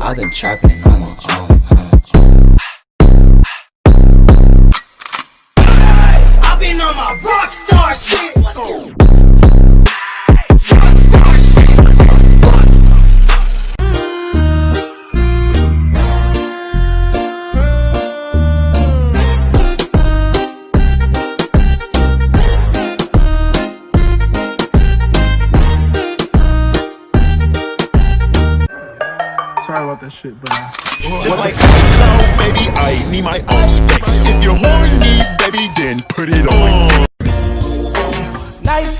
I've been trapping on my own, I've been on my rockstar shit. Rockstar shit. Sorry about that shit, but just like iCloud, baby, I need my own space. If you're horny, baby, then put it on. Nice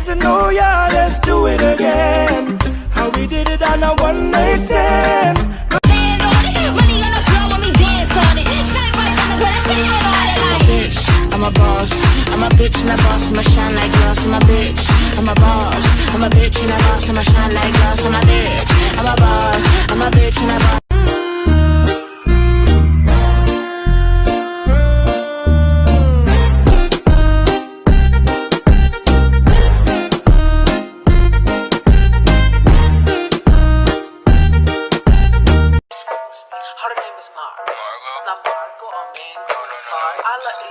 to know ya, let's do it again. How we did it on a one night stand. Stand on it, money on the floor when we dance on it. Shine bright on the way I tell on it like bitch. I'm a boss, I'm a bitch and a boss, I'ma shine like glass. I'm a bitch, I'm a boss, I'm a bitch and a boss, I'ma shine like glass. I'm a bitch, I'm a boss, I'm a bitch and a boss.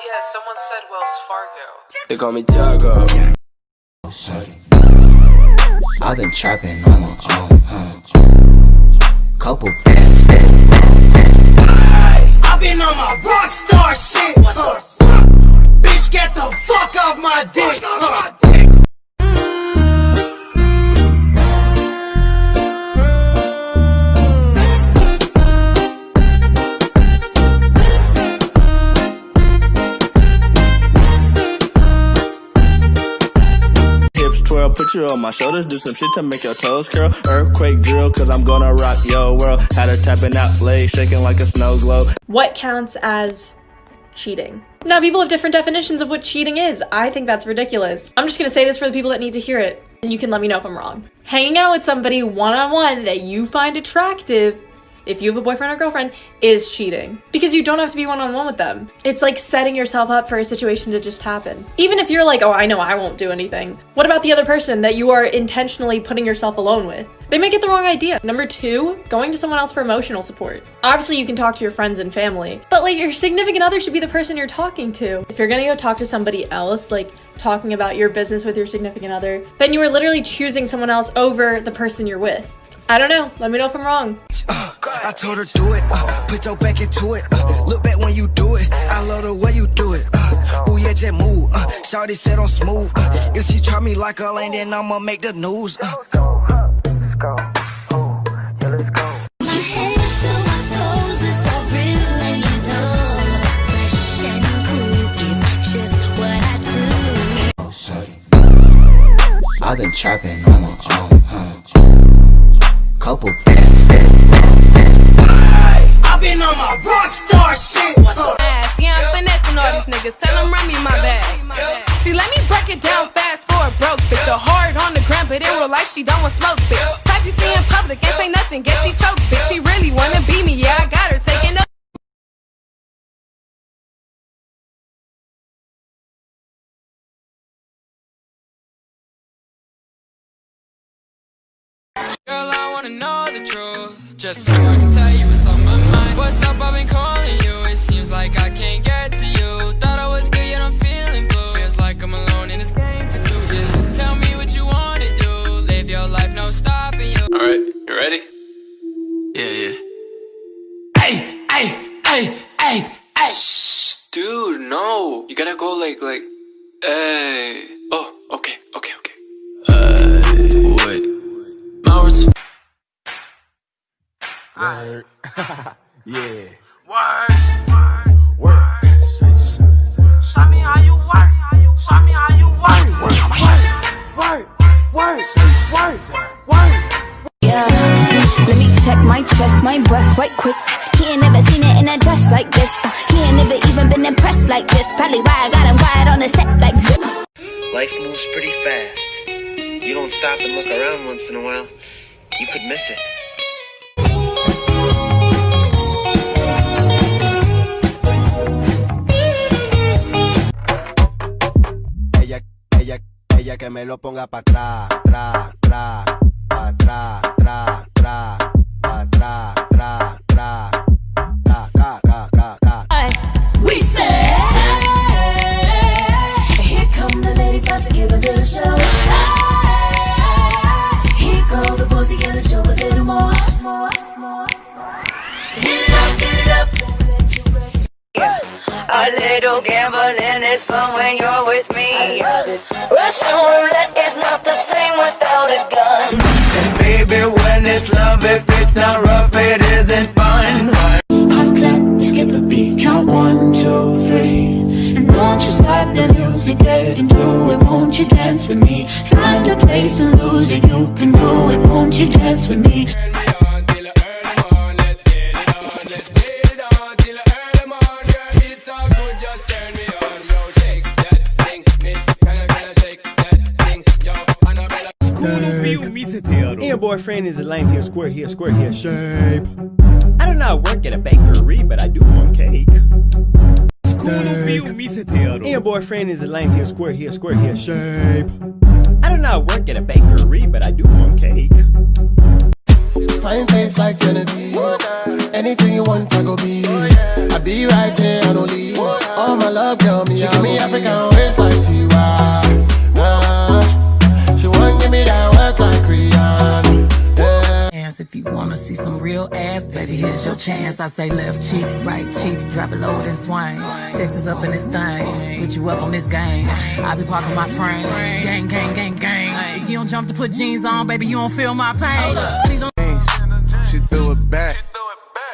Yeah, someone said Wells Fargo. They call me TwerK. I've been trapping on my own, couple bands. I've been on my rockstar shit. Bitch, get the fuck off my dick. Twirl, put you on my shoulders, do some shit to make your toes curl. Earthquake drill, cause I'm gonna rock your world. Had her tapping out, legs shaking like a snow globe. What counts as cheating? Now, people have different definitions of what cheating is. I think that's ridiculous. I'm just gonna say this for the people that need to hear it, and you can let me know if I'm wrong. Hanging out with somebody one-on-one that you find attractive, if you have a boyfriend or girlfriend, is cheating. Because you don't have to be one-on-one with them. It's like setting yourself up for a situation to just happen. Even if you're like, oh, I know I won't do anything. What about the other person that you are intentionally putting yourself alone with? They might get the wrong idea. Number 2, going to someone else for emotional support. Obviously, you can talk to your friends and family, but like your significant other should be the person you're talking to. If you're gonna go talk to somebody else, like talking about your business with your significant other, then you are literally choosing someone else over the person you're with. I don't know. Let me know if I'm wrong. I told her do it, put your back into it, look back when you do it, I love the way you do it, ooh yeah, just move, shawty said I'm smooth, if she try me like a lane, then I'ma make the news, My head to my toes, it's all real and you know. Fresh and cool, it's just what I do. I've been trapping on my own, couple bands. I've been on my rockstar shit. Yeah, I'm finessing all these niggas. Tell them run me my bag. See, let me break it down fast for a broke bitch. A hard on the ground, but in real life she don't want smoke, bitch. Type you see in public, ain't say nothing, guess she choke, bitch. She really wanna be me, yeah, I got her taking up. Girl, I wanna know the truth, just so I can tell you what's on my mind. What's up, I've been calling you, it seems like I can't get to you. Thought I was good, yet I'm feeling blue. Feels like I'm alone in this game for 2 years. Tell me what you wanna do, live your life, no stopping you. Alright, you ready? Yeah. Hey, shh, dude, no. You gotta go like, hey. Oh, okay. Wait. My words. Word. Yeah. Word. Work. Show me how you work. Show me how you work. Work. Yeah, let me check my chest, my breath right quick. He ain't never seen it in a dress like this. He ain't never even been impressed like this. Probably why I got him quiet on the set like zip. Life moves pretty fast. You don't stop and look around once in a while, you could miss it. Ella que me lo ponga pa' atrás, tra, tra, pa' atrás, tra, tra, pa' atrás, tra. little gambling is fun when you're with me. Russian roulette is not the same without a gun. And baby, when it's love, if it's not rough, it isn't fun. Hot clap, we skip a beat, count 1, 2, 3. And don't you stop the music, get into it, won't you dance with me? Find a place and lose it, you can do it, won't you dance with me? And your boyfriend is a lame here, square here, shape. I do not work at a bakery, but I do want cake. And your boyfriend is a lame here, square here, shape. I do not work at a bakery, but I do want cake. Fine face like Genevieve. Anything you want, I go be. I be right here, I don't leave. All my love, girl, me. She give me African waist like Tiwa. She won't give me that work like Rihanna. If you wanna see some real ass, baby, here's your chance. I say left cheek, right cheek, drop it low and swing. Texas up in this thing, put you up on this game. I be parking my frame, gang, gang, gang, gang. If you don't jump to put jeans on, baby, you don't feel my pain. Please don't. She threw it back.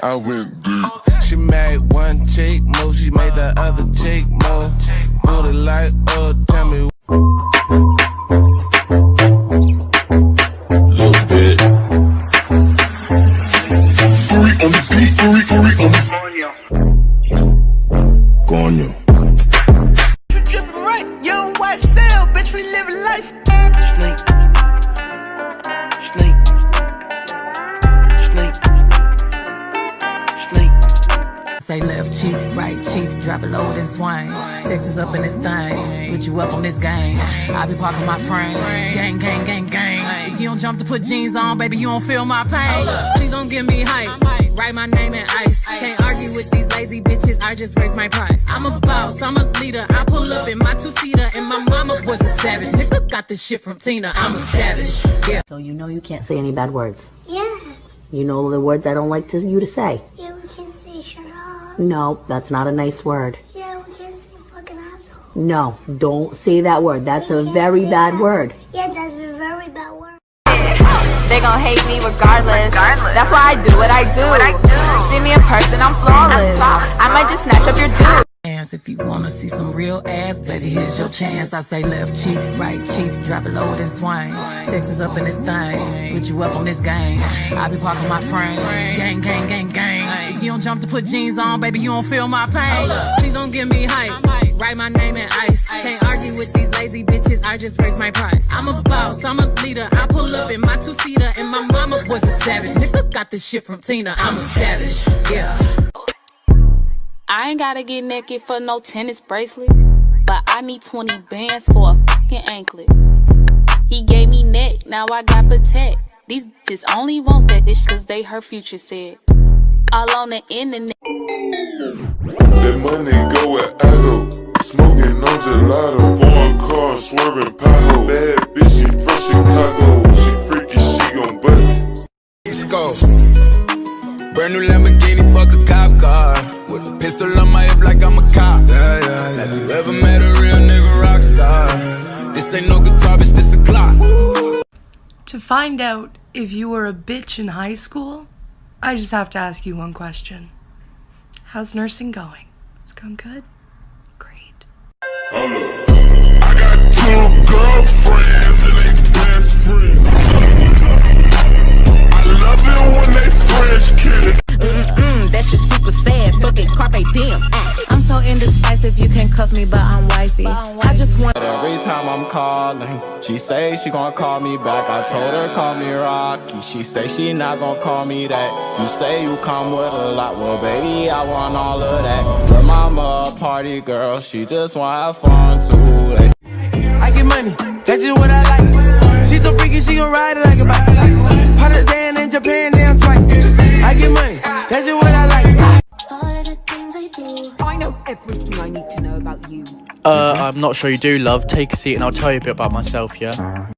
I went deep. She made one chick move, she made the other chick move. Put it like, oh, tell me. Little bit. Coño. You drippin' right, young white cell, bitch, we living life. Snake. Snake. Snake. Snake. Say left cheek, right cheek, drop it low and swing. Texas up in this thing, put you up on this game. I be parking my frame, gang, gang, gang, gang. If you don't jump to put jeans on, baby, you don't feel my pain. Please don't give me hype, write my name in ice. Can't argue with these lazy bitches, I just raise my price. I'm a boss, I'm a leader, I pull up in my two-seater, and my mama was a savage. Nigga got this shit from Tina, I'm a savage, yeah. So you know you can't say any bad words? Yeah. You know the words I don't like you to say? Yeah, we can say shut up. No, that's not a nice word. Yeah, we can say fucking asshole. No, don't say that word. That's a very bad word. Yeah, that's a very bad word. They gon' hate me regardless. That's why I do what I do. See me in person, I'm flawless. I might just snatch up your dude. If you wanna see some real ass, baby, here's your chance. I say left cheek, right cheek, drop it low and swing. Texas up in this thing, put you up on this game. I be parking my frame, gang, gang, gang, gang. If you don't jump to put jeans on, baby, you don't feel my pain. Please don't give me hype, write my name in ice. Can't argue with these lazy bitches, I just raise my price. I'm a boss, I'm a leader, I pull up in my two-seater, and my mama was a savage. Nigga got this shit from Tina, I'm a savage, yeah. I ain't gotta get naked for no tennis bracelet, but I need 20 bands for a fucking anklet. He gave me neck, now I got protect. These bitches only want that bitch cause they her future said. All on the internet. That money go where I go. Smoking on gelato. Foreign car, swerving pothole. Bad bitch, she from Chicago. She freaky, she gon' bust it. Let's go. Brand new Lamborghini, fuck a cop car. With a pistol on my hip like I'm a cop. Have you ever met a real nigga rock star? This ain't no guitar, bitch, this a clock. To find out if you were a bitch in high school, I just have to ask you one question. How's nursing going? It's going good? Great. I got 2 girlfriends and they best friends. I love it when they French kiss. That shit super sad, fucking carpe diem. I'm so indecisive, you can cuff me, but I'm wifey. I just want. Every time I'm calling, she say she gon' call me back. I told her call me Rocky. She say she not gon' call me that. You say you come with a lot, well baby I want all of that. Her mama a party girl, she just wanna have fun too. I get money, that's just what I like. She so freaky, she gon' ride it like a bike. Hotter than in Japan, damn twice. I get money, that's just what I like. I know everything I need to know about you. I'm not sure you do, love. Take a seat and I'll tell you a bit about myself, yeah?